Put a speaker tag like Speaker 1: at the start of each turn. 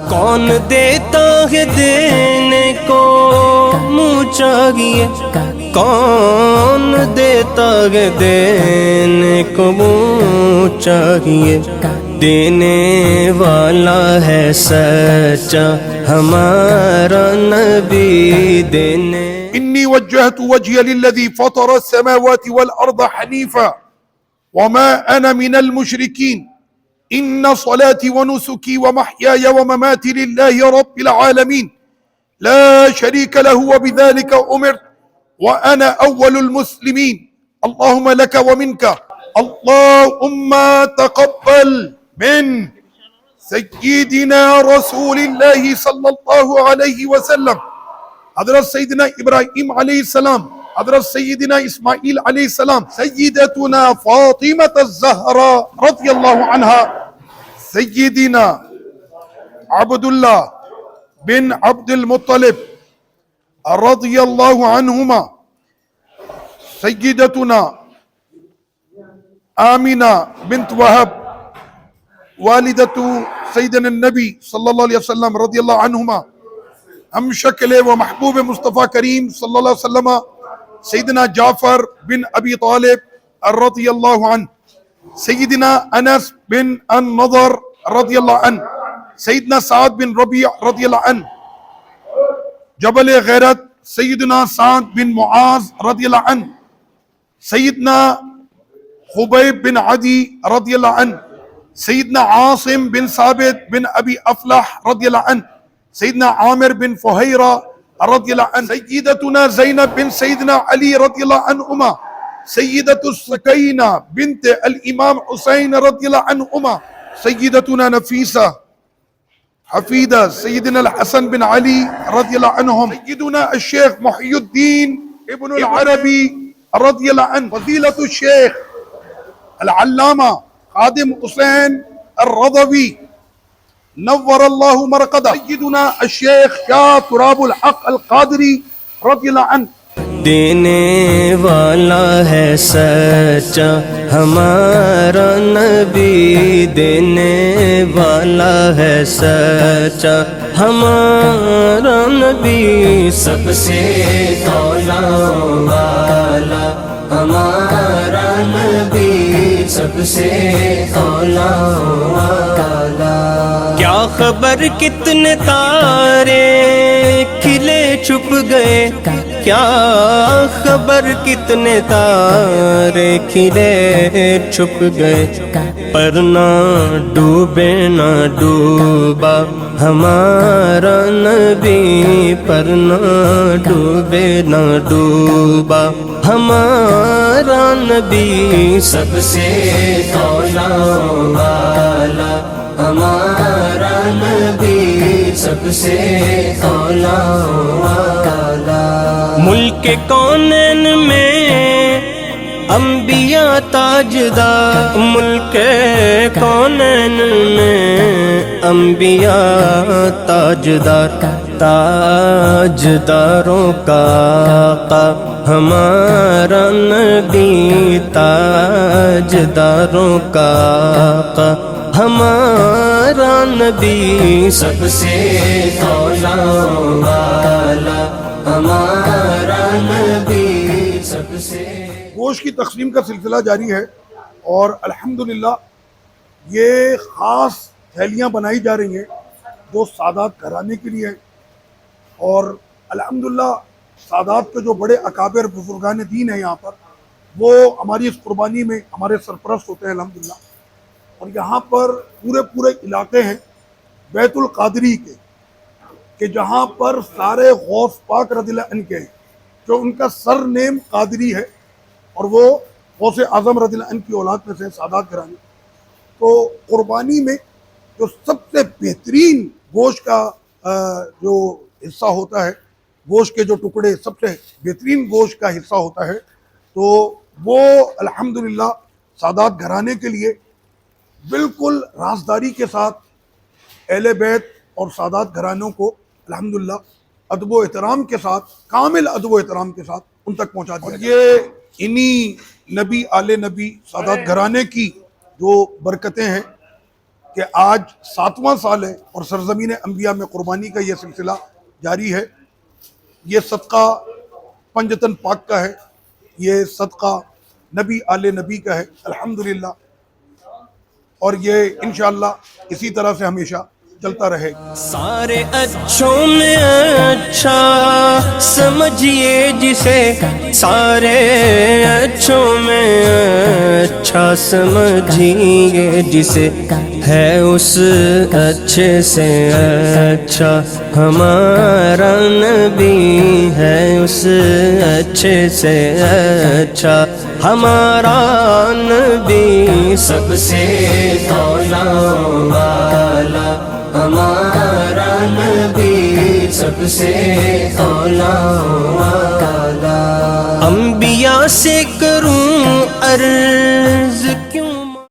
Speaker 1: کون دیتا ہے دینے کو منہ چاہیے، کون دیتا ہے دینے کو منہ چاہیے، دینے والا ہے سچا ہمارا نبی دینے۔
Speaker 2: انی وجہت وجہی للذی فطر السماوات والارض حنیفا وما انا من المشرکین ان صلاتي ونسكي ومحياي ومماتي لله رب العالمين لا شريك له وبذلك أمرت وأنا أول المسلمين اللهم لك ومنك اللهم تقبل من سيدنا رسول الله صلى الله عليه وسلم حضرت سيدنا إبراهيم عليه السلام، حضرت سيدنا إسماعيل عليه السلام، سيدتنا فاطمة الزهراء رضي الله عنها، سيدنا عبد الله بن عبد المطلب رضي الله عنهما، سيدتنا آمنة بنت وهب والدة سيدنا النبي صلى الله عليه وسلم رضي الله عنهما، ہم شکل و محبوب مصطفیٰ کریم صلی اللہ علیہ وسلم سیدنا جعفر بن ابی طالب رضی اللہ عنہ، سیدنا انس بن النضر رضی اللہ عنہ، سیدنا سعد بن ربیع رضی اللہ عنہ، جبل غیرت سیدنا سعد بن معاذ رضی اللہ عنہ، سیدنا خبیب بن عدی رضی اللہ عنہ، سیدنا عاصم بن ثابت بن ابی افلح رضی اللہ عنہ، سیدنا عامر بن فہیرہ رضی اللہ عنہ، سیدتنا زینب بن سیدنا علی رضی اللہ عنہما، سیدت السکینہ بنت الامام حسین رضی اللہ عنہما، سیدتنا نفیسہ حفیدہ سیدنا الحسن بن علی رضی اللہ عنہم، سیدنا الشیخ محی الدین ابن العربی رضی اللہ عنہ، فضیلت الشیخ العلامہ خادم حسین الرضوی نور اللہ مرقدہ، سیدنا الشیخ شاہ تراب الحق القادری رضی اللہ عنہ۔
Speaker 1: دینے والا ہے سچا ہمارا نبی، دینے والا ہے سچا ہمارا نبی، سب سے اولا والا ہمارا نبی، سب سے اولا والا۔ کیا خبر کتنے تارے کھلے چھپ گئے، کیا خبر کتنے تارے کھلے چھپ گئے، پر نہ ڈوبے نہ ڈوبا ہمارا نبی، پر نہ ڈوبے نہ ڈوبا ہمارا نبی، سب سے اولا والا ہمارا نبی، سب سے اولا والا۔ ملک کونین میں انبیاء تاجدار، ملک کونین میں انبیاء تاجدار، تاجداروں کا آقا ہمارا نبی، تاجداروں کا آقا ہمارا نبی، سب سے اولا والا ہمارا نبی، سب سے۔
Speaker 2: گوشت کی تقسیم کا سلسلہ جاری ہے اور الحمدللہ یہ خاص تھیلیاں بنائی جا رہی ہیں جو سادات گھرانے کے لیے، اور الحمدللہ سادات کے جو بڑے اکابر بزرگان دین ہیں یہاں پر، وہ ہماری اس قربانی میں ہمارے سرپرست ہوتے ہیں الحمدللہ۔ اور یہاں پر پورے علاقے ہیں بیت القادری کے، کہ جہاں پر سارے غوث پاک رضی اللہ عنہ کے ہیں، جو ان کا سر نیم قادری ہے، اور وہ غوث اعظم رضی اللہ عنہ کی اولاد میں سے سادات گھرانے۔ تو قربانی میں جو سب سے بہترین گوشت کا جو حصہ ہوتا ہے، گوشت کے جو ٹکڑے سب سے بہترین گوشت کا حصہ ہوتا ہے، تو وہ الحمدللہ سادات گھرانے کے لیے بالکل رازداری کے ساتھ اہل بیت اور سادات گھرانوں کو الحمدللہ ادب و احترام کے ساتھ، کامل ادب و احترام کے ساتھ ان تک پہنچا دیا۔ اور یہ انہی نبی آل نبی سادات گھرانے کی جو برکتیں ہیں، کہ آج 7واں سال ہے اور سرزمین انبیاء میں قربانی کا یہ سلسلہ جاری ہے. یہ صدقہ پنجتن پاک کا ہے، یہ صدقہ نبی آل نبی کا ہے الحمدللہ، اور یہ انشاءاللہ اسی طرح سے ہمیشہ چلتا رہے گا.
Speaker 1: سارے اچھوں میں اچھا سمجھیے جسے، سارے اچھوں میں اچھا سمجھیے جسے، ہے اس اچھے سے اچھا ہمارا نبی، ہے اس اچھے سے اچھا ہمارا نبی، سب سے اولا والا ہمارا نبی، سب سے اولا والا. انبیاء سے کروں عرض